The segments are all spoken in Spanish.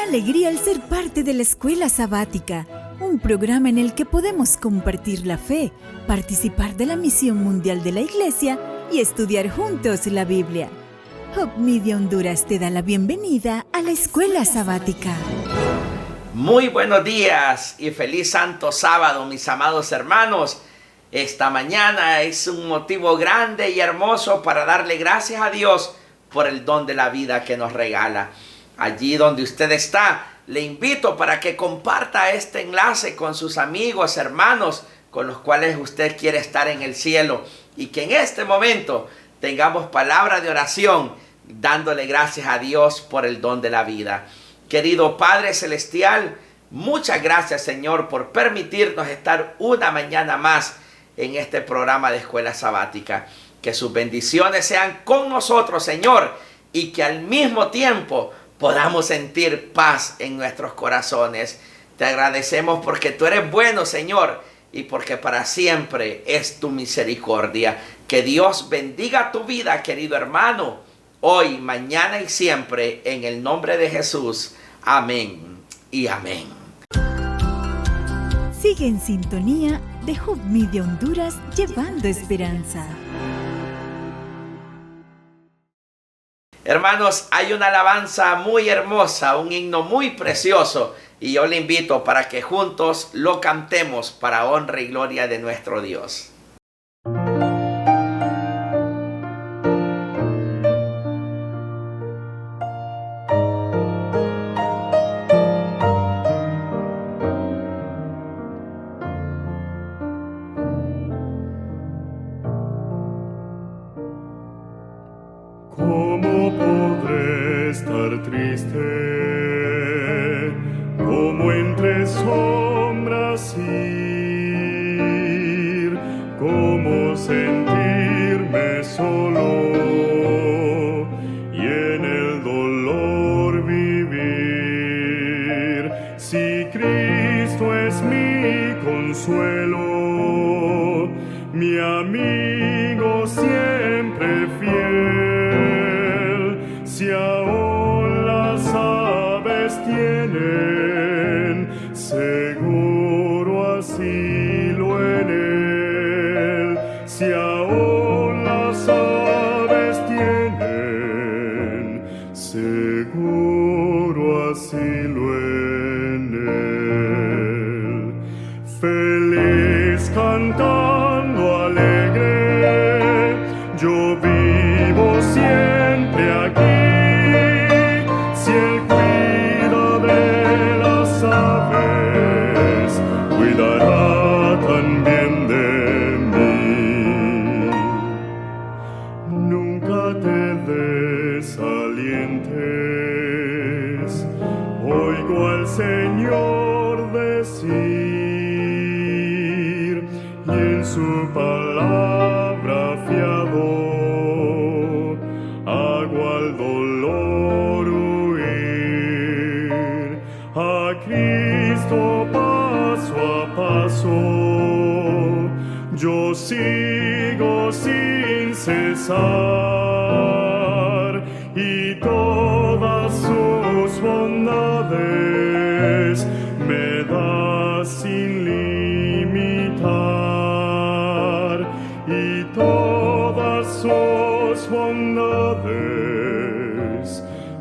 alegría el ser parte de la Escuela Sabática, un programa en el que podemos compartir la fe, participar de la misión mundial de la Iglesia y estudiar juntos la Biblia. Hope Media Honduras te da la bienvenida a la Escuela Sabática. Muy buenos días y feliz Santo Sábado, mis amados hermanos. Esta mañana es un motivo grande y hermoso para darle gracias a Dios por el don de la vida que nos regala. Allí donde usted está, le invito para que comparta este enlace con sus amigos, hermanos, con los cuales usted quiere estar en el cielo. Y que en este momento tengamos palabra de oración, dándole gracias a Dios por el don de la vida. Querido Padre Celestial, muchas gracias, Señor, por permitirnos estar una mañana más en este programa de Escuela Sabática. Que sus bendiciones sean con nosotros, Señor, y que al mismo tiempo podamos sentir paz en nuestros corazones. Te agradecemos porque tú eres bueno, Señor, y porque para siempre es tu misericordia. Que Dios bendiga tu vida, querido hermano, hoy, mañana y siempre, en el nombre de Jesús. Amén y amén. Sigue en sintonía de Hope Media Honduras, llevando esperanza. Hermanos, hay una alabanza muy hermosa, un himno muy precioso, y yo le invito para que juntos lo cantemos para honra y gloria de nuestro Dios. ¿Cómo podré estar triste? ¿Cómo entre sombras ir? ¿Cómo sentirme solo y en el dolor vivir? Si Cristo es mi consuelo, mi amigo siempre fiel, si aún las aves tienen seguro asilo en él, si aún las aves tienen seguro asilo en él. Feliz cantando alegre, yo vivo siempre aquí. Si Él cuida de las aves, cuidará también de mí. Nunca te desalientes, oigo al Señor decir, y en su palabra fiado hago al dolor huir. A Cristo paso a paso yo sigo sin cesar, y todas sus bondades me da sin limitar, y todas sus bondades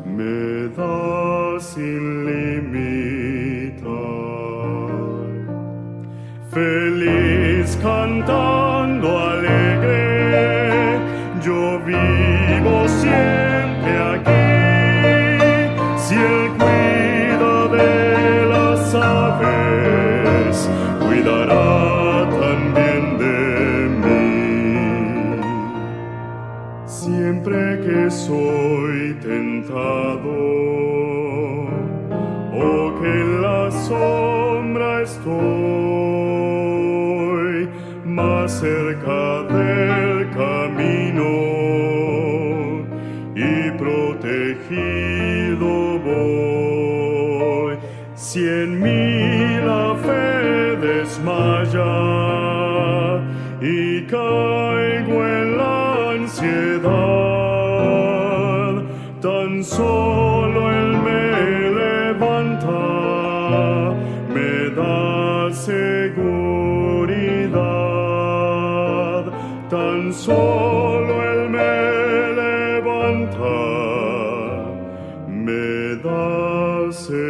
me da sin limitar. Feliz cantando alegre, yo vivo siempre aquí. Si Él cuida de las aves, cuidará también de mí. Siempre que soy tentado, o que en la sombra estoy, más cerca del camino y protegido voy. Si en mí la fe desmaya y caigo en la ansiedad, tan solo Él me levanta tan solo Él me levanta, me da seguridad.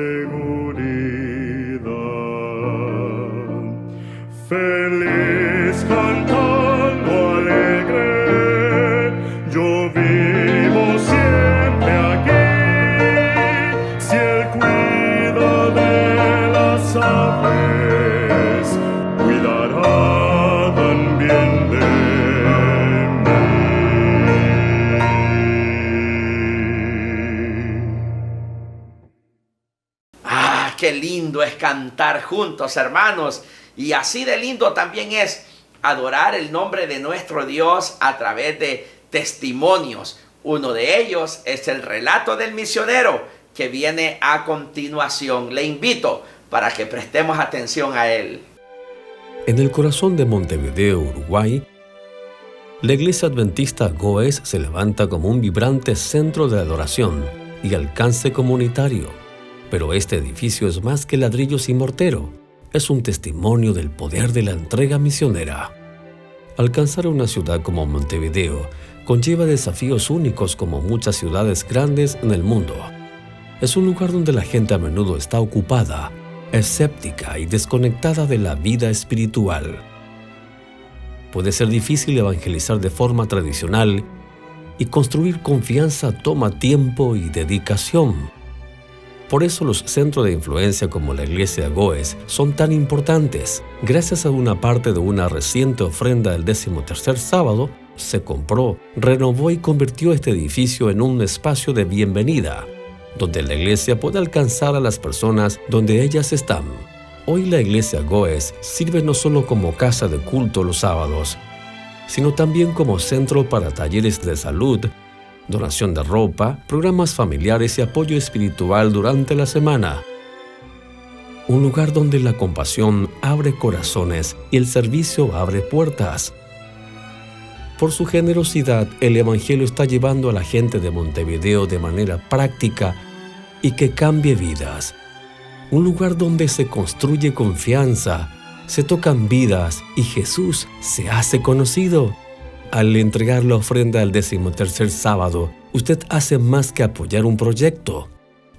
Feliz cantando alegre, yo vivo siempre aquí. Si Él cuida de las aves, cuidará también de mí. Ah, qué lindo es cantar juntos, hermanos. Y así de lindo también es adorar el nombre de nuestro Dios a través de testimonios. Uno de ellos es el relato del misionero que viene a continuación. Le invito para que prestemos atención a él. En el corazón de Montevideo, Uruguay, la iglesia adventista Goes se levanta como un vibrante centro de adoración y alcance comunitario. Pero este edificio es más que ladrillos y mortero. Es un testimonio del poder de la entrega misionera. Alcanzar una ciudad como Montevideo conlleva desafíos únicos como muchas ciudades grandes en el mundo. Es un lugar donde la gente a menudo está ocupada, escéptica y desconectada de la vida espiritual. Puede ser difícil evangelizar de forma tradicional y construir confianza toma tiempo y dedicación. Por eso los centros de influencia como la iglesia Goes son tan importantes. Gracias a una parte de una reciente ofrenda del 13º sábado, se compró, renovó y convirtió este edificio en un espacio de bienvenida, donde la iglesia puede alcanzar a las personas donde ellas están. Hoy la iglesia Goes sirve no solo como casa de culto los sábados, sino también como centro para talleres de salud, donación de ropa, programas familiares y apoyo espiritual durante la semana. Un lugar donde la compasión abre corazones y el servicio abre puertas. Por su generosidad, el Evangelio está llevando a la gente de Montevideo de manera práctica y que cambie vidas. Un lugar donde se construye confianza, se tocan vidas y Jesús se hace conocido. Al entregar la ofrenda al 13º sábado, usted hace más que apoyar un proyecto.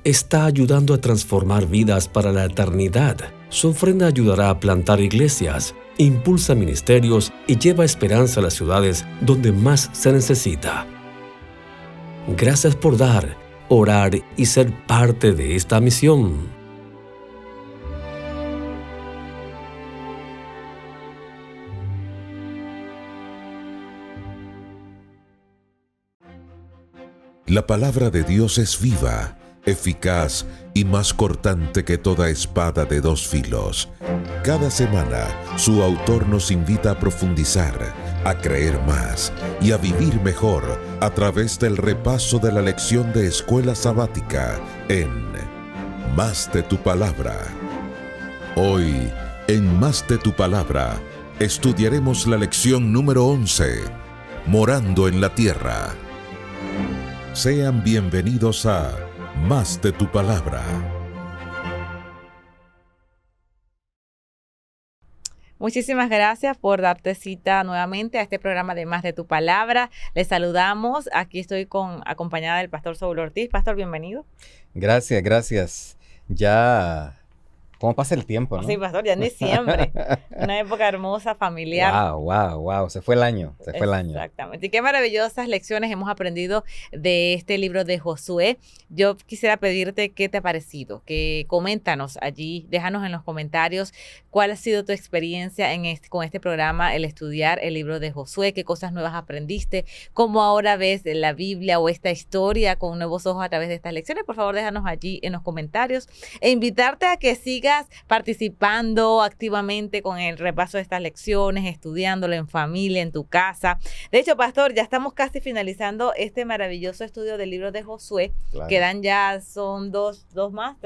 Está ayudando a transformar vidas para la eternidad. Su ofrenda ayudará a plantar iglesias, impulsa ministerios y lleva esperanza a las ciudades donde más se necesita. Gracias por dar, orar y ser parte de esta misión. La palabra de Dios es viva, eficaz y más cortante que toda espada de dos filos. Cada semana, su autor nos invita a profundizar, a creer más y a vivir mejor a través del repaso de la lección de escuela sabática en Más de tu Palabra. Hoy, en Más de tu Palabra, estudiaremos la lección número 11, Morando en la Tierra. Sean bienvenidos a Más de tu Palabra. Muchísimas gracias por darte cita nuevamente a este programa de Más de tu Palabra. Les saludamos. Aquí estoy acompañada del pastor Saúl Ortiz. Pastor, bienvenido. Gracias. Ya, ¿cómo pasa el tiempo, no? Sí, pastor, ya en diciembre. Una época hermosa, familiar. Wow. Se fue el año. Exactamente. Y qué maravillosas lecciones hemos aprendido de este libro de Josué. Yo quisiera pedirte qué te ha parecido, que coméntanos allí, déjanos en los comentarios cuál ha sido tu experiencia con este programa, el estudiar el libro de Josué, qué cosas nuevas aprendiste, cómo ahora ves la Biblia o esta historia con nuevos ojos a través de estas lecciones. Por favor, déjanos allí en los comentarios e invitarte a que sigas participando activamente con el repaso de estas lecciones, estudiándolo en familia, en tu casa. De hecho, pastor, ya estamos casi finalizando este maravilloso estudio del libro de Josué. Claro. Quedan ya, son dos más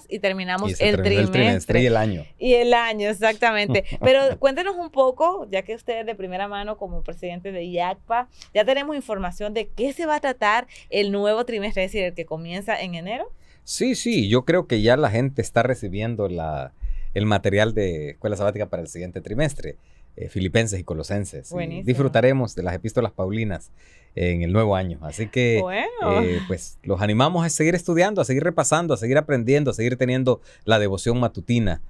y terminamos el trimestre y el año. Y el año, exactamente. Pero cuéntenos un poco, ya que usted de primera mano como presidente de IACPA, ya tenemos información de qué se va a tratar el nuevo trimestre, es decir, el que comienza en enero. Sí, yo creo que ya la gente está recibiendo el material de escuela sabática para el siguiente trimestre. Filipenses y Colosenses. Y Buenísimo. disfrutaremos de las epístolas paulinas en el nuevo año. Así que Bueno. pues los animamos a seguir estudiando, a seguir repasando, a seguir aprendiendo, a seguir teniendo la devoción matutina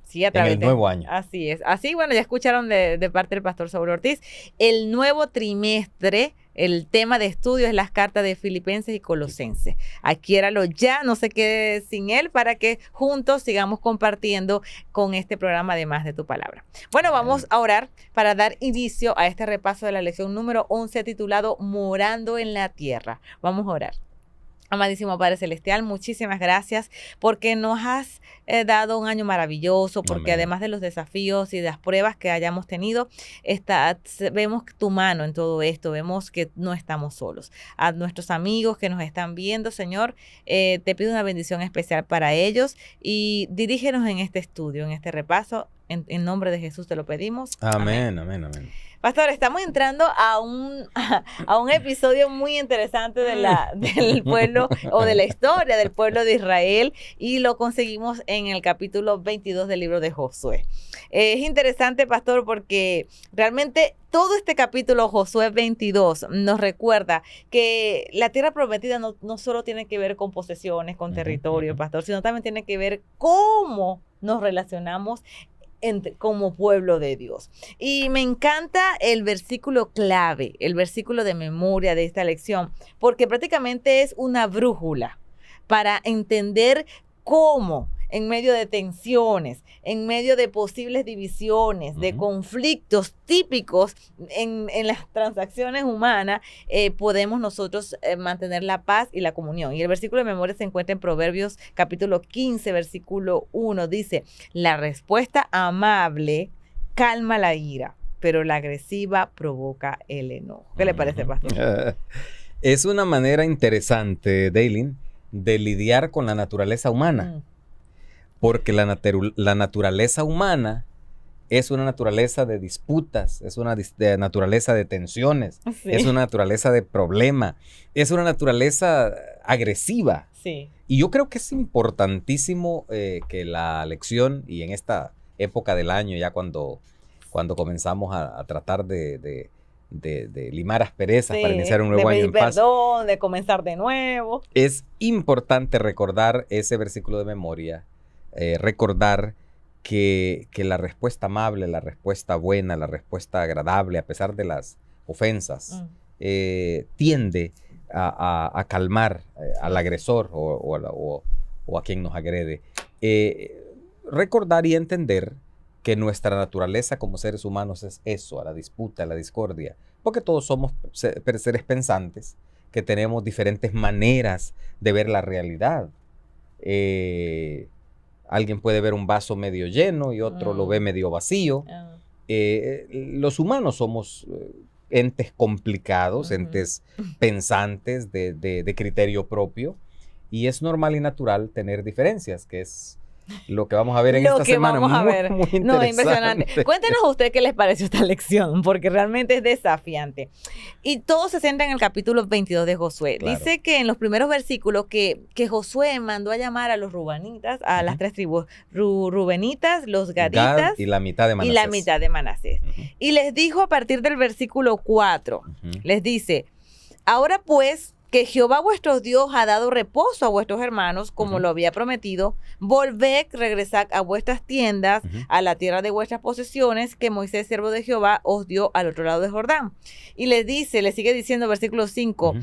Sí, a en través el de- nuevo año. Así es. Así, bueno, ya escucharon de parte del pastor Saúl Ortiz. El nuevo trimestre, el tema de estudio es las cartas de Filipenses y Colosenses. Adquiéralo ya, no se quede sin él, para que juntos sigamos compartiendo con este programa Además de tu Palabra. Bueno, vamos a orar para dar inicio a este repaso de la lección número 11 titulado Morando en la Tierra. Vamos a orar. Amadísimo Padre Celestial, muchísimas gracias porque nos has dado un año maravilloso, porque Amén. además de los desafíos y de las pruebas que hayamos tenido, vemos tu mano en todo esto, vemos que no estamos solos. A nuestros amigos que nos están viendo, Señor, te pido una bendición especial para ellos y dirígenos en este estudio, en este repaso. En nombre de Jesús te lo pedimos. Amén, amén, amén. Pastor, estamos entrando a un episodio muy interesante del pueblo o de la historia del pueblo de Israel, y lo conseguimos en el capítulo 22 del libro de Josué. Es interesante, pastor, porque realmente todo este capítulo, Josué 22, nos recuerda que la tierra prometida no solo tiene que ver con posesiones, con territorio, pastor, sino también tiene que ver cómo nos relacionamos como pueblo de Dios. Y me encanta el versículo clave, el versículo de memoria de esta lección, porque prácticamente es una brújula para entender cómo en medio de tensiones, en medio de posibles divisiones, de conflictos típicos en las transacciones humanas, podemos nosotros mantener la paz y la comunión. Y el versículo de memoria se encuentra en Proverbios capítulo 15, versículo 1. Dice, la respuesta amable calma la ira, pero la agresiva provoca el enojo. ¿Qué le parece, pastor? Es una manera interesante, Daylin, de lidiar con la naturaleza humana. Porque la naturaleza humana es una naturaleza de disputas, es una naturaleza de tensiones, Sí. es una naturaleza de problema, es una naturaleza agresiva. Sí. Y yo creo que es importantísimo que la lección, y en esta época del año, ya cuando comenzamos a tratar de limar asperezas para iniciar un nuevo año en paz, perdón, de comenzar de nuevo. es importante recordar ese versículo de memoria. Recordar que la respuesta amable, la respuesta buena, la respuesta agradable, a pesar de las ofensas, tiende a calmar al agresor o a quien nos agrede. Recordar y entender que nuestra naturaleza como seres humanos es eso, a la disputa, a la discordia, porque todos somos seres pensantes que tenemos diferentes maneras de ver la realidad. Alguien puede ver un vaso medio lleno y otro lo ve medio vacío. Los humanos somos entes complicados, entes pensantes de criterio propio, y es normal y natural tener diferencias, que es lo que vamos a ver en esta semana. Vamos a ver. Muy No, interesante. impresionante. Cuéntenos a usted qué les pareció esta lección, porque realmente es desafiante. Y todo se centra en el capítulo 22 de Josué. Claro. Dice que en los primeros versículos que Josué mandó a llamar a los rubanitas, a las tres tribus, rubenitas, los gaditas Gad y la mitad de Manasés. y la mitad de Manasés. Y les dijo a partir del versículo 4, les dice, ahora pues, que Jehová vuestro Dios ha dado reposo a vuestros hermanos, como lo había prometido, volved, regresad a vuestras tiendas, a la tierra de vuestras posesiones, que Moisés, siervo de Jehová, os dio al otro lado de Jordán. Y les sigue diciendo, versículo 5,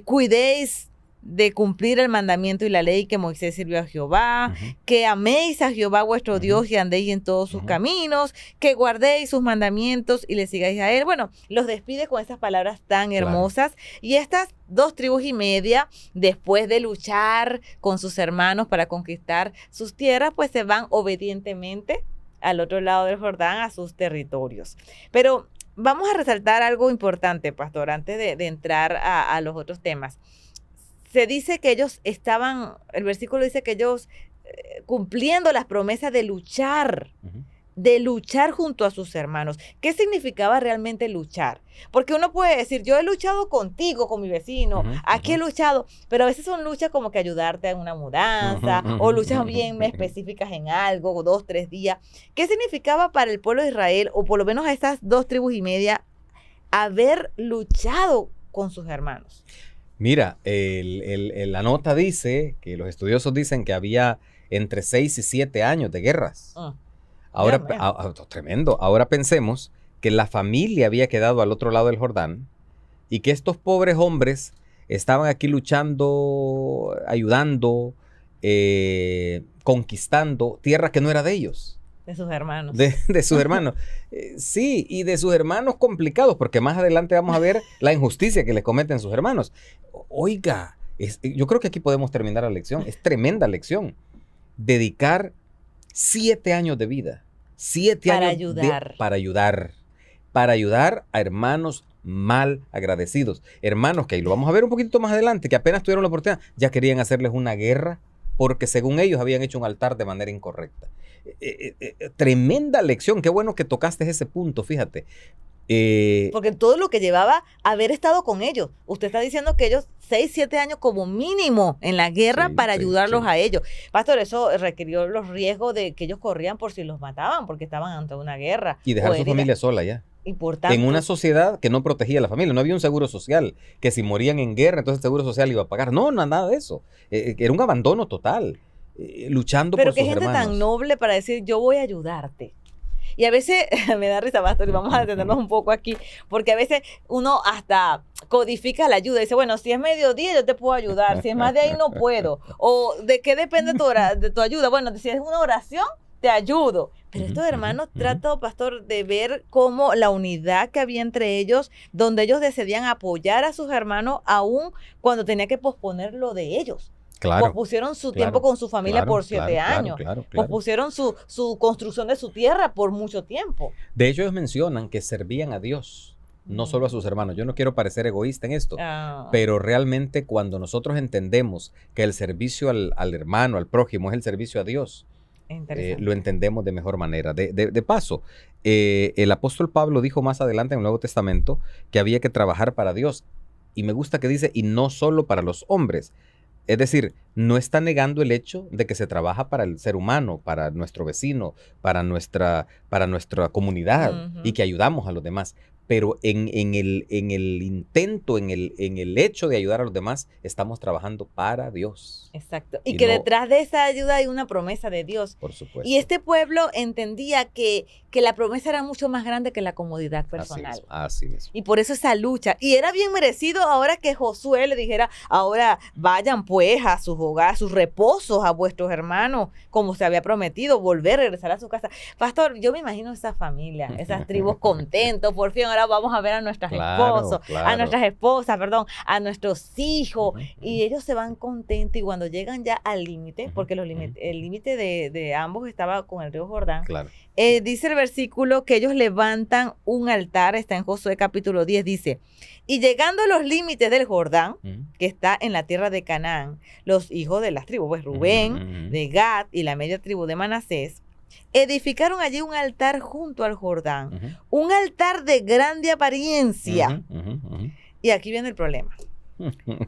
cuidéis de cumplir el mandamiento y la ley que Moisés sirvió a Jehová, que améis a Jehová vuestro Dios y andéis en todos sus caminos, que guardéis sus mandamientos y le sigáis a él. Bueno, los despide con esas palabras tan hermosas. Y estas 2 tribus y media, después de luchar con sus hermanos para conquistar sus tierras, pues se van obedientemente al otro lado del Jordán, a sus territorios. Pero vamos a resaltar algo importante, pastor, antes de entrar a los otros temas. Se dice que ellos el versículo dice que ellos cumpliendo las promesas de luchar de luchar junto a sus hermanos. ¿Qué significaba realmente luchar? Porque uno puede decir, yo he luchado contigo, con mi vecino, aquí he luchado, pero a veces son luchas como que ayudarte en una mudanza, o luchas bien específicas en algo, 2, 3 días. ¿Qué significaba para el pueblo de Israel, o por lo menos a estas 2 tribus y media, haber luchado con sus hermanos? Mira, la nota dice que los estudiosos dicen que había entre 6 y 7 años de guerras. Ahora, tremendo. Ahora pensemos que la familia había quedado al otro lado del Jordán y que estos pobres hombres estaban aquí luchando, ayudando, conquistando tierra que no era de ellos. De sus hermanos. De sus hermanos. Sí, y de sus hermanos complicados, porque más adelante vamos a ver la injusticia que les cometen sus hermanos. Oiga, yo creo que aquí podemos terminar la lección. Es tremenda lección. Dedicar 7 años de vida. 7 para años ayudar. Para ayudar a hermanos mal agradecidos. Hermanos que ahí lo vamos a ver un poquito más adelante, que apenas tuvieron la oportunidad, ya querían hacerles una guerra porque según ellos habían hecho un altar de manera incorrecta. Tremenda lección. Qué bueno que tocaste ese punto, fíjate. Porque todo lo que llevaba haber estado con ellos. Usted está diciendo que ellos 6, 7 años como mínimo en la guerra para ayudarlos a ellos. Pastor, eso requirió los riesgos de que ellos corrían por si los mataban, porque estaban ante una guerra. Y dejar su familia sola ya. Importante. En una sociedad que no protegía a la familia. No había un seguro social, que si morían en guerra, entonces el seguro social iba a pagar. No, nada de eso. Era un abandono total. Luchando por sus hermanos. Pero qué gente tan noble para decir, yo voy a ayudarte. Y a veces, me da risa, Pastor, y vamos a detenernos un poco aquí, porque a veces uno hasta codifica la ayuda. Dice, bueno, si es mediodía yo te puedo ayudar, si es más de ahí no puedo. O ¿de qué depende de tu ayuda? Bueno, si es una oración, te ayudo. Pero estos hermanos trato, Pastor, de ver cómo la unidad que había entre ellos, donde ellos decidían apoyar a sus hermanos aún cuando tenía que posponer lo de ellos. Claro, pospusieron su tiempo con su familia por 7 años. Pospusieron su construcción de su tierra por mucho tiempo. De hecho, ellos mencionan que servían a Dios, no solo a sus hermanos. Yo no quiero parecer egoísta en esto, pero realmente cuando nosotros entendemos que el servicio al hermano, al prójimo, es el servicio a Dios, lo entendemos de mejor manera. De paso, el apóstol Pablo dijo más adelante en el Nuevo Testamento que había que trabajar para Dios. Y me gusta que dice, y no solo para los hombres. Es decir, no está negando el hecho de que se trabaja para el ser humano, para nuestro vecino, para nuestra comunidad y que ayudamos a los demás. Pero en el intento, en el hecho de ayudar a los demás, estamos trabajando para Dios. Exacto. Y que detrás de esa ayuda hay una promesa de Dios. Por supuesto. Y este pueblo entendía que la promesa era mucho más grande que la comodidad personal. Así mismo. Y por eso esa lucha. Y era bien merecido ahora que Josué le dijera, ahora vayan pues a sus hogares, sus reposos a vuestros hermanos, como se había prometido, volver, regresar a su casa. Pastor, yo me imagino esa familia, esas tribus contentos, por fin ahora vamos a ver a nuestras esposas, a nuestros hijos, y ellos se van contentos y cuando llegan ya al límite, porque el límite de ambos estaba con el río Jordán, dice el versículo que ellos levantan un altar, está en Josué capítulo 10, dice, y llegando a los límites del Jordán, que está en la tierra de Canaán, los hijos de las tribus, pues Rubén, de Gad y la media tribu de Manasés, edificaron allí un altar junto al Jordán, un altar de grande apariencia. Y aquí viene el problema.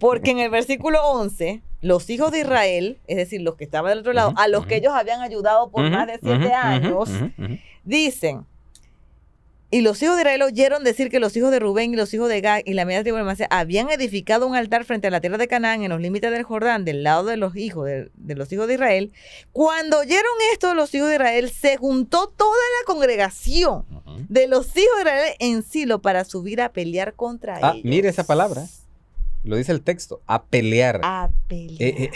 Porque en el versículo 11, los hijos de Israel, es decir, los que estaban del otro lado, a los que ellos habían ayudado por más de 7 años, dicen, y los hijos de Israel oyeron decir que los hijos de Rubén y los hijos de Gad y la media tribu de Manasés habían edificado un altar frente a la tierra de Canaán en los límites del Jordán, del lado de los hijos de los hijos de Israel. Cuando oyeron esto los hijos de Israel, se juntó toda la congregación de los hijos de Israel en Silo para subir a pelear contra ellos. Mire esa palabra. Lo dice el texto, a pelear. A pelear.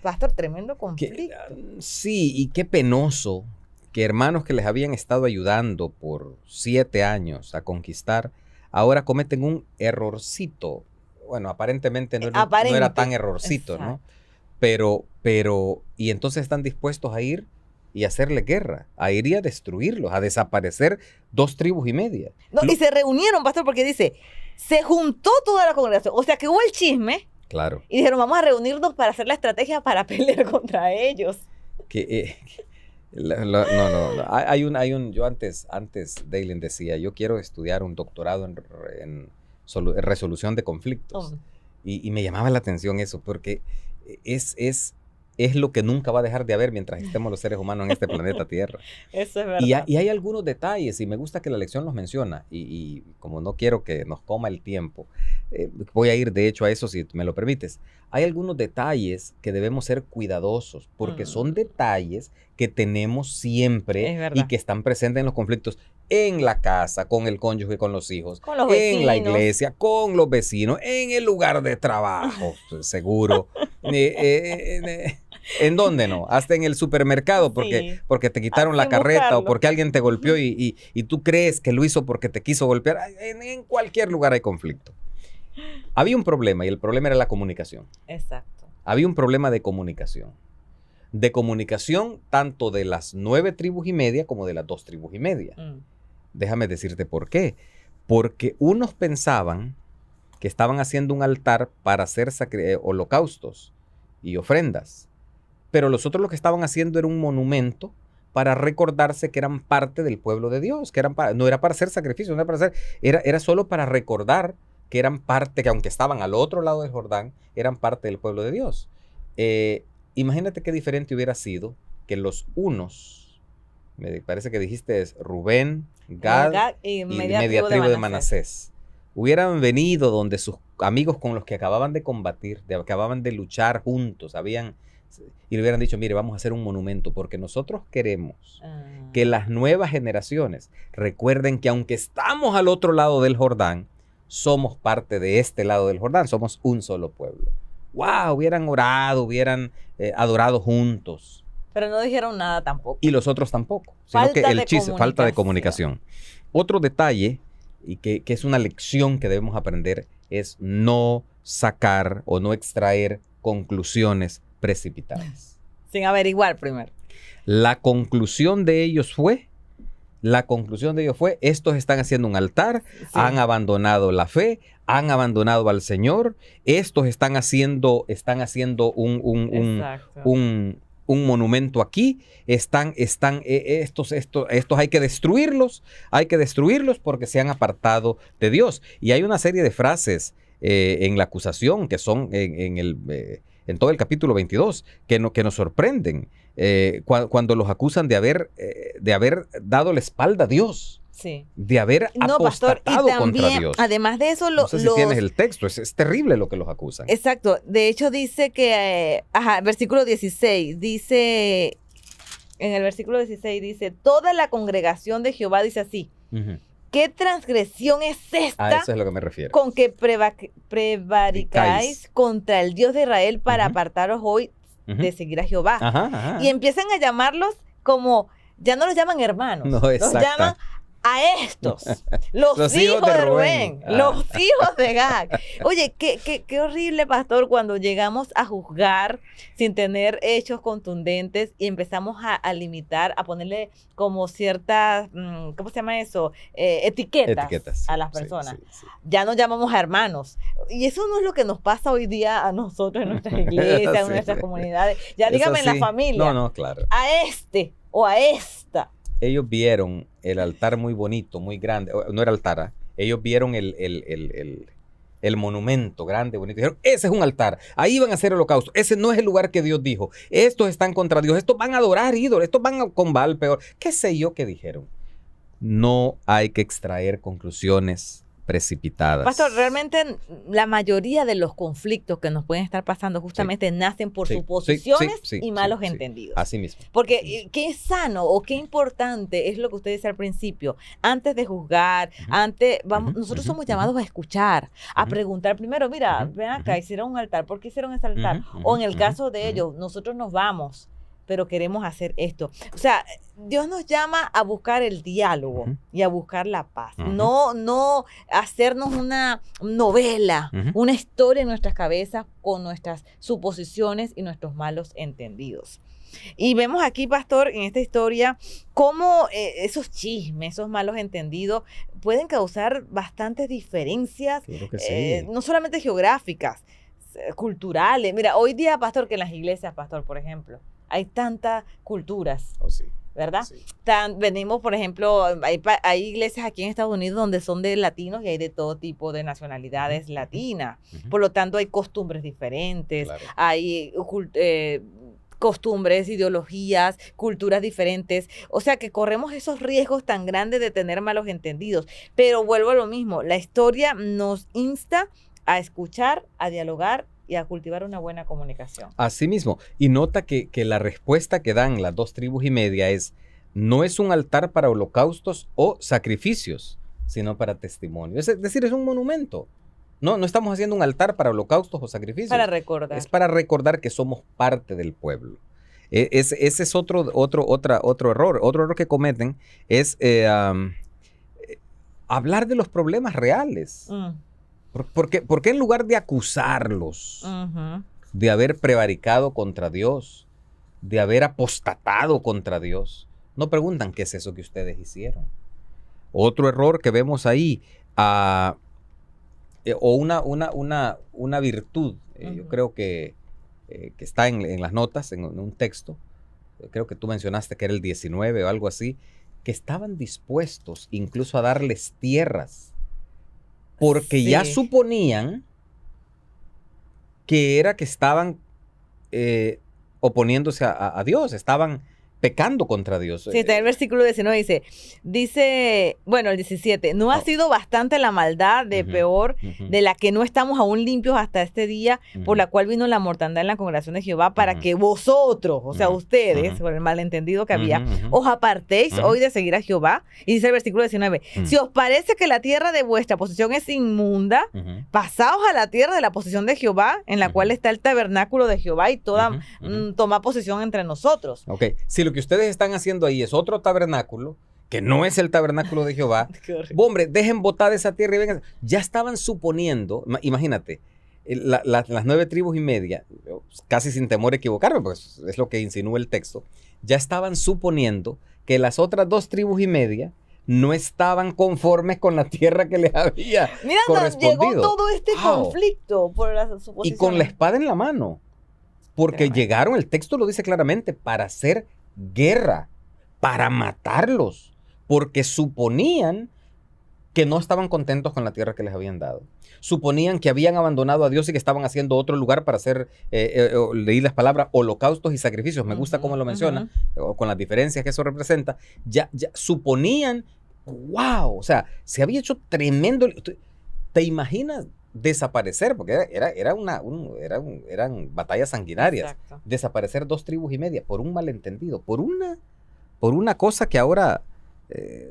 Pastor, tremendo conflicto. Sí, y qué penoso que hermanos que les habían estado ayudando por 7 años a conquistar, ahora cometen un errorcito. Bueno, aparentemente no era tan errorcito, exacto, ¿no? Pero, y entonces están dispuestos a ir y hacerle guerra, a ir y a destruirlos, a desaparecer 2 tribus y media. Y se reunieron, pastor, porque dice, se juntó toda la congregación, o sea que hubo el chisme. Claro. Y dijeron, vamos a reunirnos para hacer la estrategia para pelear contra ellos. No. Yo antes, Daylin decía, yo quiero estudiar un doctorado en resolución de conflictos. Oh. Y me llamaba la atención eso, porque es lo que nunca va a dejar de haber mientras estemos los seres humanos en este planeta Tierra. Eso es verdad. Y hay algunos detalles, y me gusta que la lección los menciona, y como no quiero que nos coma el tiempo, voy a ir de hecho a eso si me lo permites. Hay algunos detalles que debemos ser cuidadosos, porque son detalles que tenemos siempre y que están presentes en los conflictos en la casa, con el cónyuge, con los hijos, con los en vecinos, la iglesia, con los vecinos, en el lugar de trabajo, seguro. ¿En dónde no? Hasta en el supermercado, porque te quitaron la carreta o porque alguien te golpeó y tú crees que lo hizo porque te quiso golpear. En cualquier lugar hay conflicto. Había un problema, y el problema era la comunicación. Exacto. Había un problema de comunicación. De comunicación tanto de las 9 tribus y media como de las 2 tribus y media. Déjame decirte por qué. Porque unos pensaban que estaban haciendo un altar para hacer holocaustos y ofrendas. Pero los otros lo que estaban haciendo era un monumento para recordarse que eran parte del pueblo de Dios, que no era para hacer sacrificios, era solo para recordar que eran parte, que aunque estaban al otro lado del Jordán, eran parte del pueblo de Dios. Imagínate qué diferente hubiera sido que los unos, me parece que dijiste es Rubén, Gad y media tribu de Manasés, hubieran venido donde sus amigos con los que acababan de combatir, acababan de luchar juntos, y le hubieran dicho, mire, vamos a hacer un monumento porque nosotros queremos que las nuevas generaciones recuerden que aunque estamos al otro lado del Jordán, somos parte de este lado del Jordán, somos un solo pueblo. ¡Wow! Hubieran orado, hubieran adorado juntos. Pero no dijeron nada tampoco. Y los otros tampoco. Sino que el chiste, falta de comunicación. Otro detalle, y que es una lección que debemos aprender, es no sacar o no extraer conclusiones precipitadas. Sin averiguar primero. La conclusión de ellos fue, estos están haciendo un altar, han abandonado la fe, han abandonado al Señor, estos están haciendo un monumento aquí, estos hay que destruirlos porque se han apartado de Dios. Y hay una serie de frases en la acusación que son en todo el capítulo 22 que nos sorprenden cuando los acusan de haber dado la espalda a Dios. Sí. De haber apostatado contra Dios. Además de eso, no sé si tienes el texto, es terrible lo que los acusan. Exacto. De hecho, dice que, versículo 16, dice, en el versículo 16 dice, toda la congregación de Jehová dice así, ¿qué transgresión es esta? A eso es lo que me refiero. Con que prevaricáis contra el Dios de Israel para apartaros hoy de seguir a Jehová. Y empiezan a llamarlos como, ya no los llaman hermanos, los llaman a estos, los hijos de Rubén, los hijos de Gad. Oye, qué horrible, pastor, cuando llegamos a juzgar sin tener hechos contundentes y empezamos a limitar, a ponerle como ciertas, ¿cómo se llama eso? Etiquetas a las personas. Sí. Ya nos llamamos a hermanos. Y eso no es lo que nos pasa hoy día a nosotros en nuestras iglesias, en nuestras comunidades. Ya dígame en la familia. No, claro. A este o a esta. Ellos vieron el altar muy bonito, muy grande. No era altar, ellos vieron el monumento grande, bonito. Dijeron, ese es un altar. Ahí van a hacer holocausto. Ese no es el lugar que Dios dijo. Estos están contra Dios. Estos van a adorar ídolos. Estos van con Baal peor. ¿Qué sé yo qué dijeron? No hay que extraer conclusiones precipitadas. Pastor, realmente la mayoría de los conflictos que nos pueden estar pasando justamente nacen por suposiciones y malos entendidos. Así mismo. Porque qué sano o qué importante es lo que usted dice al principio. Antes de juzgar, nosotros somos llamados a escuchar, a preguntar primero, mira, ven acá, hicieron un altar, ¿por qué hicieron ese altar? O en el caso de ellos, nosotros nos vamos, pero queremos hacer esto. O sea, Dios nos llama a buscar el diálogo y a buscar la paz. No hacernos una novela, una historia en nuestras cabezas con nuestras suposiciones y nuestros malos entendidos. Y vemos aquí, pastor, en esta historia, cómo esos chismes, esos malos entendidos pueden causar bastantes diferencias, no solamente geográficas, culturales. Mira, hoy día, pastor, que en las iglesias, pastor, por ejemplo, hay tantas culturas, Oh, sí. ¿verdad? Sí. Venimos, por ejemplo, hay iglesias aquí en Estados Unidos donde son de latinos y hay de todo tipo de nacionalidades latinas. Ujú. Por lo tanto, hay costumbres diferentes, Claro. hay costumbres, ideologías, culturas diferentes. O sea que corremos esos riesgos tan grandes de tener malos entendidos. Pero vuelvo a lo mismo, la historia nos insta a escuchar, a dialogar y a cultivar una buena comunicación. Así mismo. Y nota que la respuesta que dan las 2 tribus y media no es un altar para holocaustos o sacrificios, sino para testimonio. Es decir, es un monumento. No estamos haciendo un altar para holocaustos o sacrificios. Para recordar. Es para recordar que somos parte del pueblo. Ese es otro error. Otro error que cometen es hablar de los problemas reales. Porque en lugar de acusarlos de haber prevaricado contra Dios, de haber apostatado contra Dios, no preguntan qué es eso que ustedes hicieron. Otro error que vemos ahí, o una virtud, yo creo que está en las notas, en un texto, creo que tú mencionaste que era el 19 o algo así, que estaban dispuestos incluso a darles tierras, porque ya suponían que estaban oponiéndose a Dios, estaban pecando contra Dios. Sí, está en el versículo 19, dice, bueno, el 17, ¿no ha sido bastante la maldad de peor, de la que no estamos aún limpios hasta este día, por la cual vino la mortandad en la congregación de Jehová, para que vosotros, o sea, ustedes, por el malentendido que había, os apartéis hoy de seguir a Jehová? Y dice el versículo 19, si os parece que la tierra de vuestra posesión es inmunda, pasaos a la tierra de la posesión de Jehová, en la cual está el tabernáculo de Jehová, y toma posesión entre nosotros. Ok, si lo que ustedes están haciendo ahí es otro tabernáculo, que no es el tabernáculo de Jehová, hombre, dejen botar esa tierra y vengan. Ya estaban suponiendo, imagínate, las 9 tribus y media, casi sin temor a equivocarme, pues es lo que insinúa el texto, ya estaban suponiendo que las otras 2 tribus y media no estaban conformes con la tierra que les había correspondido. Llegó todo este conflicto por la suposición. Y con la espada en la mano, porque llegaron, el texto lo dice claramente, para hacer guerra, para matarlos, porque suponían que no estaban contentos con la tierra que les habían dado. Suponían que habían abandonado a Dios y que estaban haciendo otro lugar para hacer, leí las palabras, holocaustos y sacrificios. Me gusta cómo lo menciona, con las diferencias que eso representa. Ya suponían, wow, o sea, se había hecho tremendo. ¿Te imaginas desaparecer? Porque eran batallas sanguinarias. Exacto. Desaparecer 2 tribus y media por un malentendido, por una cosa que ahora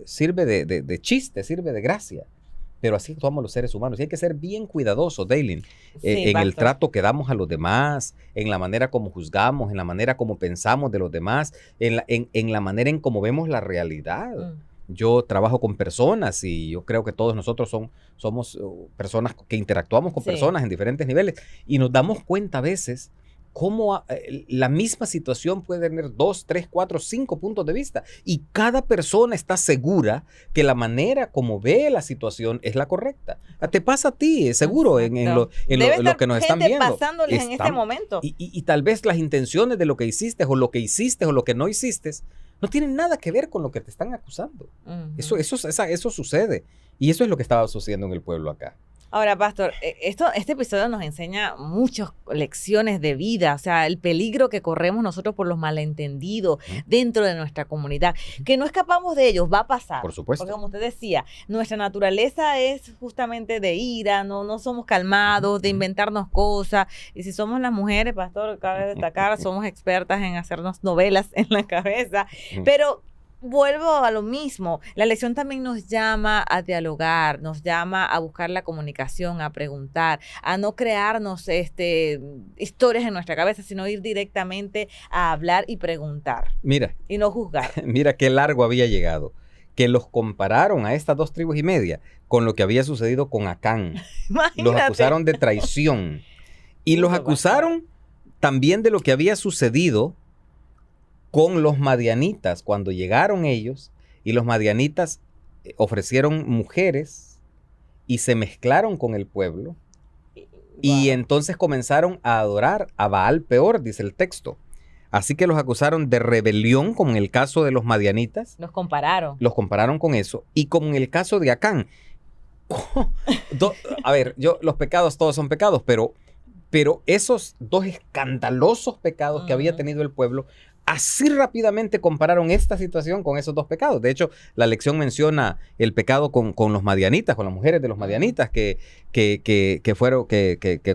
sirve de chiste, sirve de gracia. Pero así actuamos los seres humanos. Y hay que ser bien cuidadosos, Daylin, en el trato que damos a los demás, en la manera como juzgamos, en la manera como pensamos de los demás, en la manera en cómo vemos la realidad. Yo trabajo con personas y yo creo que todos nosotros somos personas que interactuamos con personas en diferentes niveles y nos damos cuenta a veces cómo la misma situación puede tener 2, 3, 4, 5 puntos de vista y cada persona está segura que la manera como ve la situación es la correcta. Te pasa a ti, seguro, en lo que nos están viendo. Pasándoles en este momento. Y tal vez las intenciones de lo que hiciste o lo que hiciste o lo que no hiciste no tienen nada que ver con lo que te están acusando. Eso sucede. Y eso es lo que estaba sucediendo en el pueblo acá. Ahora, Pastor, este episodio nos enseña muchas lecciones de vida, o sea, el peligro que corremos nosotros por los malentendidos dentro de nuestra comunidad, que no escapamos de ellos, va a pasar. Por supuesto. Porque como usted decía, nuestra naturaleza es justamente de ira, no somos calmados, de inventarnos cosas, y si somos las mujeres, Pastor, cabe destacar, somos expertas en hacernos novelas en la cabeza, pero vuelvo a lo mismo, la lección también nos llama a dialogar, nos llama a buscar la comunicación, a preguntar, a no crearnos historias en nuestra cabeza, sino ir directamente a hablar y preguntar. Mira. Y no juzgar. Mira qué largo había llegado, que los compararon a estas 2 tribus y media con lo que había sucedido con Acán. Imagínate. Los acusaron de traición y los acusaron también de lo que había sucedido con los madianitas, cuando llegaron ellos, y los madianitas ofrecieron mujeres y se mezclaron con el pueblo, y entonces comenzaron a adorar a Baal peor, dice el texto. Así que los acusaron de rebelión, como en el caso de los madianitas. Los compararon. Los compararon con eso. Y como en el caso de Acán. A ver, los pecados, todos son pecados, pero esos dos escandalosos pecados que había tenido el pueblo, así rápidamente compararon esta situación con esos dos pecados. De hecho, la lección menciona el pecado con los madianitas, con las mujeres de los madianitas, que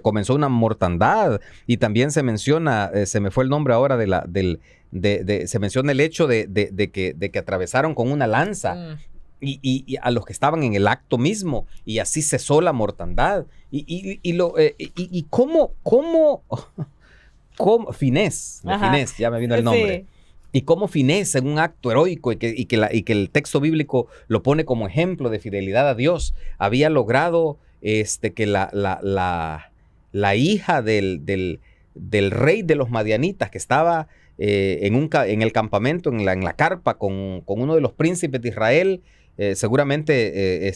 comenzó una mortandad. Y también se menciona, se me fue el nombre ahora se menciona el hecho de que atravesaron con una lanza. Y a los que estaban en el acto mismo, y así cesó la mortandad. Y cómo Finés, ya me vino el nombre. Sí. Y cómo Finés, en un acto heroico, y que el texto bíblico lo pone como ejemplo de fidelidad a Dios, había logrado que la hija del rey de los madianitas, que estaba en el campamento, en la carpa, con uno de los príncipes de Israel, seguramente,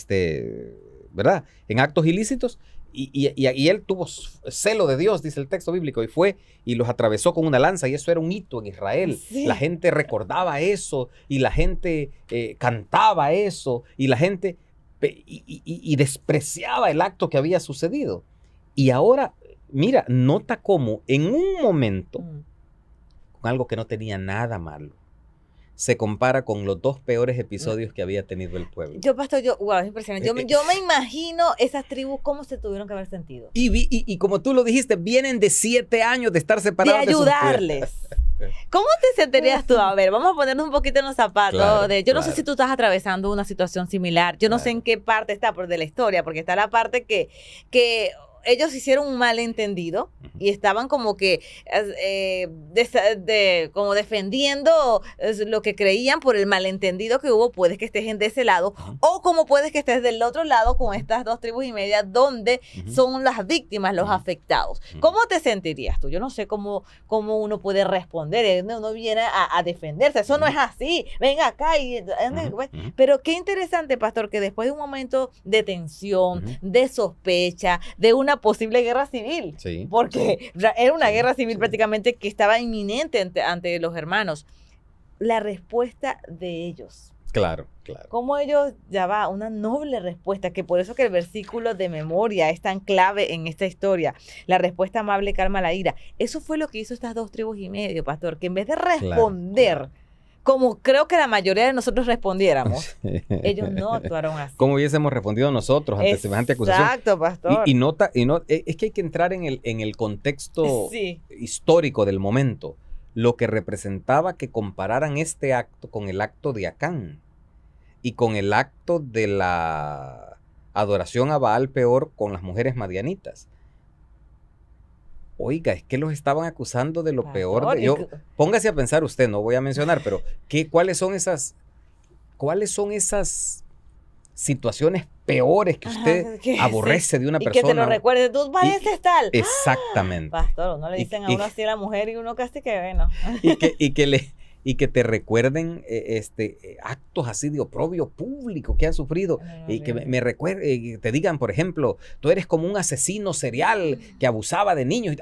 ¿verdad?, en actos ilícitos, y él tuvo celo de Dios, dice el texto bíblico, y fue y los atravesó con una lanza, y eso era un hito en Israel. Sí. La gente recordaba eso, y la gente cantaba eso, y la gente y despreciaba el acto que había sucedido. Y ahora, mira, nota cómo en un momento, con algo que no tenía nada malo, se compara con los dos peores episodios que había tenido el pueblo. Pastor, wow, es impresionante. Yo me imagino esas tribus cómo se tuvieron que haber sentido. Y como tú lo dijiste, vienen de 7 años de estar separados de ayudarles. ¿Cómo te sentirías tú? A ver, vamos a ponernos un poquito en los zapatos. Yo no sé si tú estás atravesando una situación similar. Yo no sé en qué parte está de la historia, porque está la parte que ellos hicieron un malentendido y estaban como que como defendiendo lo que creían por el malentendido que hubo. Puedes que estés de ese lado, o como puedes que estés del otro lado con estas 2 tribus y media donde son las víctimas, los afectados. ¿Cómo te sentirías tú? Yo no sé cómo uno puede responder. Uno viene a defenderse. Eso no es así. Venga acá. Pero qué interesante, pastor, que después de un momento de tensión, de sospecha, de una posible guerra civil, porque era una guerra civil prácticamente que estaba inminente ante los hermanos, la respuesta de ellos. Claro. Como ellos, una noble respuesta, que por eso que el versículo de memoria es tan clave en esta historia. La respuesta amable calma la ira. Eso fue lo que hizo estas 2 tribus y medio, pastor, que en vez de responder como creo que la mayoría de nosotros respondiéramos, ellos no actuaron así. ¿Cómo hubiésemos respondido nosotros ante semejante acusación? Exacto, pastor. Es que hay que entrar en el contexto histórico del momento. Lo que representaba que compararan este acto con el acto de Acán y con el acto de la adoración a Baal Peor con las mujeres madianitas. Oiga, es que los estaban acusando de lo peor. Póngase a pensar usted, no voy a mencionar, pero ¿cuáles son esas situaciones peores que usted aborrece de una persona? Y que te lo recuerde, tú pareces tal. Exactamente. Pastor, no le dicen a uno así a la mujer y uno casi que bueno. Y que te recuerden actos así de oprobio público que han sufrido. Y que te digan, por ejemplo, tú eres como un asesino serial que abusaba de niños.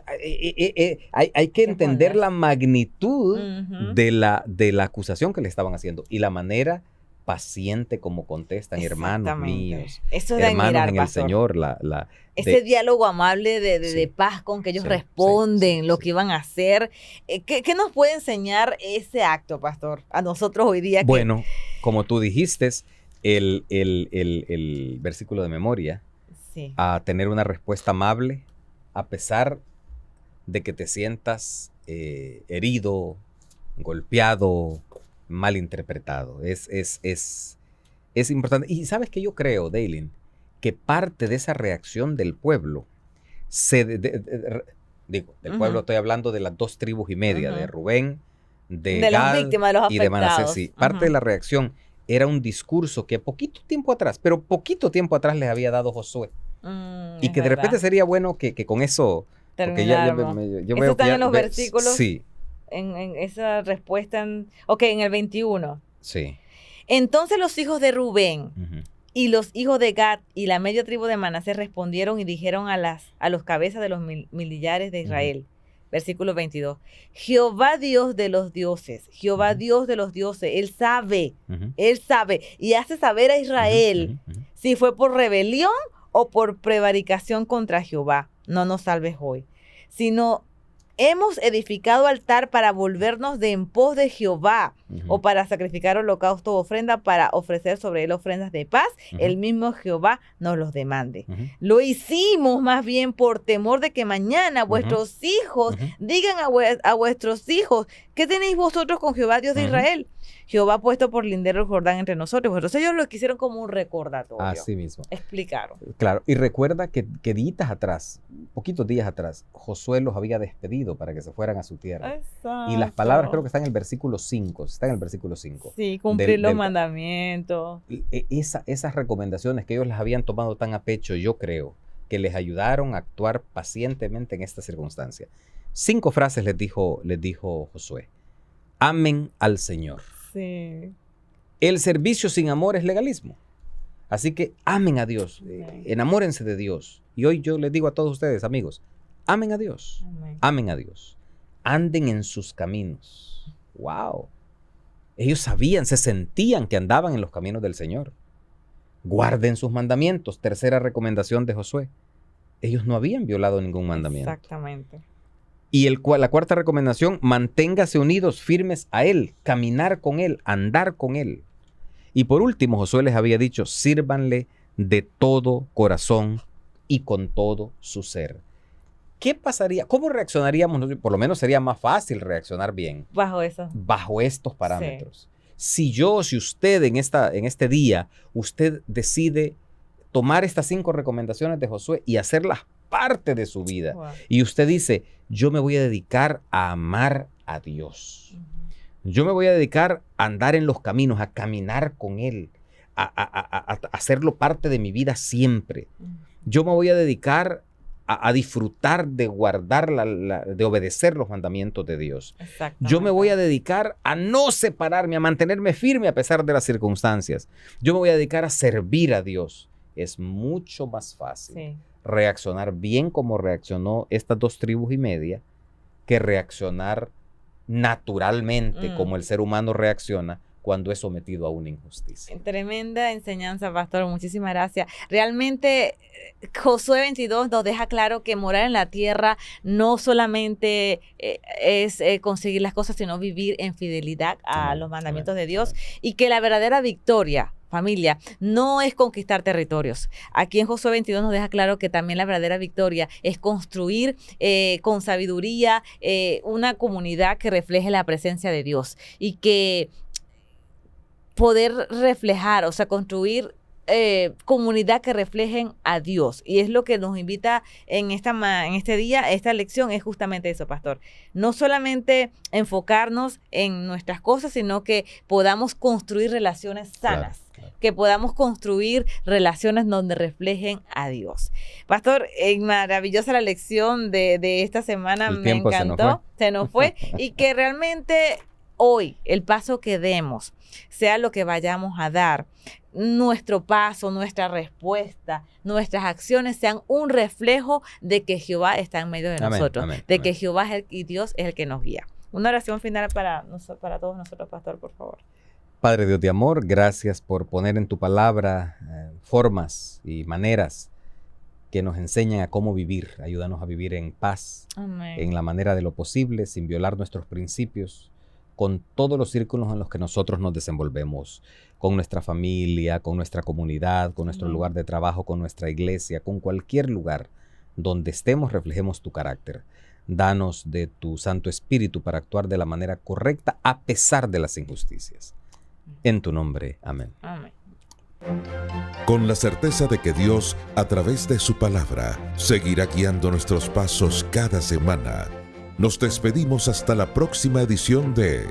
Hay que entender la magnitud de la acusación que le estaban haciendo y la manera paciente como contestan, hermanos míos, eso es hermanos admirar, en el pastor. Señor. Ese diálogo amable de paz con que ellos responden lo que iban a hacer. ¿Qué nos puede enseñar ese acto, pastor, a nosotros hoy día? Bueno, como tú dijiste, el versículo de memoria, a tener una respuesta amable a pesar de que te sientas herido, golpeado, malinterpretado. Es importante. Y ¿sabes qué yo creo, Daylin? Que parte de esa reacción del pueblo, del pueblo estoy hablando de las 2 tribus y media, de Rubén, de Gad las víctimas, de los afectados. Y de Manasés. Sí. Parte de la reacción era un discurso que poquito tiempo atrás les había dado Josué. Y que de repente sería bueno que con eso... Porque yo veo están en los versículos. Sí. En esa respuesta, en el 21. Sí. Entonces los hijos de Rubén y los hijos de Gad y la media tribu de Manasés respondieron y dijeron a los cabezas de los millares de Israel: versículo 22. Jehová Dios de los dioses, Jehová Dios de los dioses, Él sabe y hace saber a Israel si fue por rebelión o por prevaricación contra Jehová. No nos salves hoy, sino hemos edificado altar para volvernos de en pos de Jehová, o para sacrificar holocausto o ofrenda, para ofrecer sobre él ofrendas de paz. El mismo Jehová nos los demande. Lo hicimos más bien por temor de que mañana vuestros hijos digan a vuestros hijos: ¿qué tenéis vosotros con Jehová Dios de Israel? Jehová ha puesto por lindero el Jordán entre nosotros. Entonces ellos lo quisieron como un recordatorio. Así mismo. Explicaron. Claro, y recuerda que días atrás, poquitos días atrás, Josué los había despedido para que se fueran a su tierra. Exacto. Y las palabras creo que están en el versículo 5. Está en el versículo 5. Sí, cumplir los mandamientos. Esas recomendaciones que ellos las habían tomado tan a pecho, yo creo que les ayudaron a actuar pacientemente en esta circunstancia. 5 frases les dijo Josué. Amen al Señor. Sí. El servicio sin amor es legalismo. Así que amen a Dios, enamórense de Dios. Y hoy yo les digo a todos ustedes, amigos, amen a Dios, amen a Dios. Anden en sus caminos. ¡Wow! Ellos sabían, se sentían que andaban en los caminos del Señor. Guarden sus mandamientos. 3ª recomendación de Josué. Ellos no habían violado ningún mandamiento. Exactamente. Y la 4ª recomendación: manténgase unidos, firmes a Él, caminar con Él, andar con Él. Y por último, Josué les había dicho: sírvanle de todo corazón y con todo su ser. ¿Qué pasaría? ¿Cómo reaccionaríamos? Por lo menos sería más fácil reaccionar bien. Bajo estos parámetros. Sí. Si usted en este día, usted decide tomar estas 5 recomendaciones de Josué y hacerlas parte de su vida. Wow. Y usted dice: yo me voy a dedicar a amar a Dios. Yo me voy a dedicar a andar en los caminos, a caminar con Él, a hacerlo parte de mi vida siempre. Yo me voy a dedicar a disfrutar de guardar, de obedecer los mandamientos de Dios. Yo me voy a dedicar a no separarme, a mantenerme firme a pesar de las circunstancias. Yo me voy a dedicar a servir a Dios. Es mucho más fácil reaccionar bien como reaccionó estas 2 tribus y media que reaccionar naturalmente como el ser humano reacciona cuando es sometido a una injusticia. Tremenda enseñanza, pastor. Muchísimas gracias. Realmente Josué 22 nos deja claro que morar en la tierra no solamente es conseguir las cosas, sino vivir en fidelidad a los mandamientos de Dios, y que la verdadera victoria, familia, no es conquistar territorios. Aquí en Josué 22 nos deja claro que también la verdadera victoria es construir con sabiduría una comunidad que refleje la presencia de Dios, y que poder reflejar, o sea, construir comunidad que reflejen a Dios. Y es lo que nos invita en este día, esta lección, es justamente eso, pastor. No solamente enfocarnos en nuestras cosas, sino que podamos construir relaciones sanas. Claro. Que podamos construir relaciones donde reflejen a Dios. Pastor, maravillosa la lección de esta semana, me encantó. Se nos fue. Y que realmente hoy el paso que demos sea lo que vayamos a dar. Nuestro paso, nuestra respuesta, nuestras acciones sean un reflejo de que Jehová está en medio de nosotros, que Jehová y Dios es el que nos guía. Una oración final para todos nosotros, pastor, por favor. Padre Dios de amor, gracias por poner en tu palabra formas y maneras que nos enseñan a cómo vivir. Ayúdanos a vivir en paz, en la manera de lo posible, sin violar nuestros principios, con todos los círculos en los que nosotros nos desenvolvemos, con nuestra familia, con nuestra comunidad, con nuestro lugar de trabajo, con nuestra iglesia, con cualquier lugar donde estemos, reflejemos tu carácter. Danos de tu Santo Espíritu para actuar de la manera correcta a pesar de las injusticias. En tu nombre, amén. Amén. Con la certeza de que Dios, a través de su palabra, seguirá guiando nuestros pasos cada semana, nos despedimos hasta la próxima edición de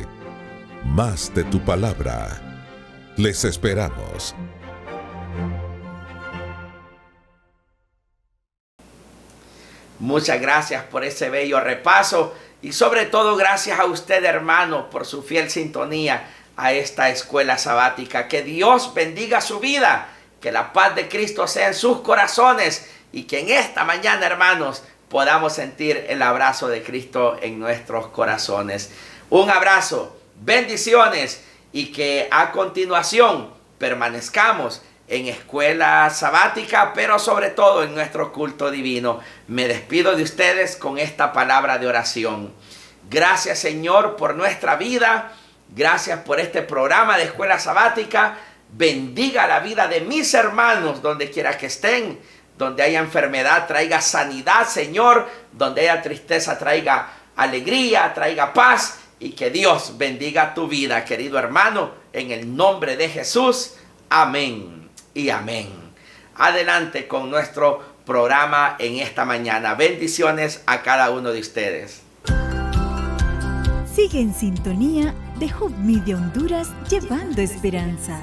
Más de tu Palabra. Les esperamos. Muchas gracias por ese bello repaso y sobre todo gracias a usted, hermano, por su fiel sintonía a esta escuela sabática. Que Dios bendiga su vida, que la paz de Cristo sea en sus corazones y que en esta mañana, hermanos, podamos sentir el abrazo de Cristo en nuestros corazones. Un abrazo, bendiciones, y que a continuación permanezcamos en escuela sabática, pero sobre todo en nuestro culto divino. Me despido de ustedes con esta palabra de oración. Gracias, Señor, por nuestra vida. Gracias por este programa de escuela sabática. Bendiga la vida de mis hermanos donde quiera que estén. Donde haya enfermedad, traiga sanidad, Señor. Donde haya tristeza, traiga alegría, traiga paz. Y que Dios bendiga tu vida, querido hermano, en el nombre de Jesús. Amén y amén. Adelante con nuestro programa en esta mañana. Bendiciones a cada uno de ustedes. Sigue en sintonía de Hope Media Honduras, llevando esperanza.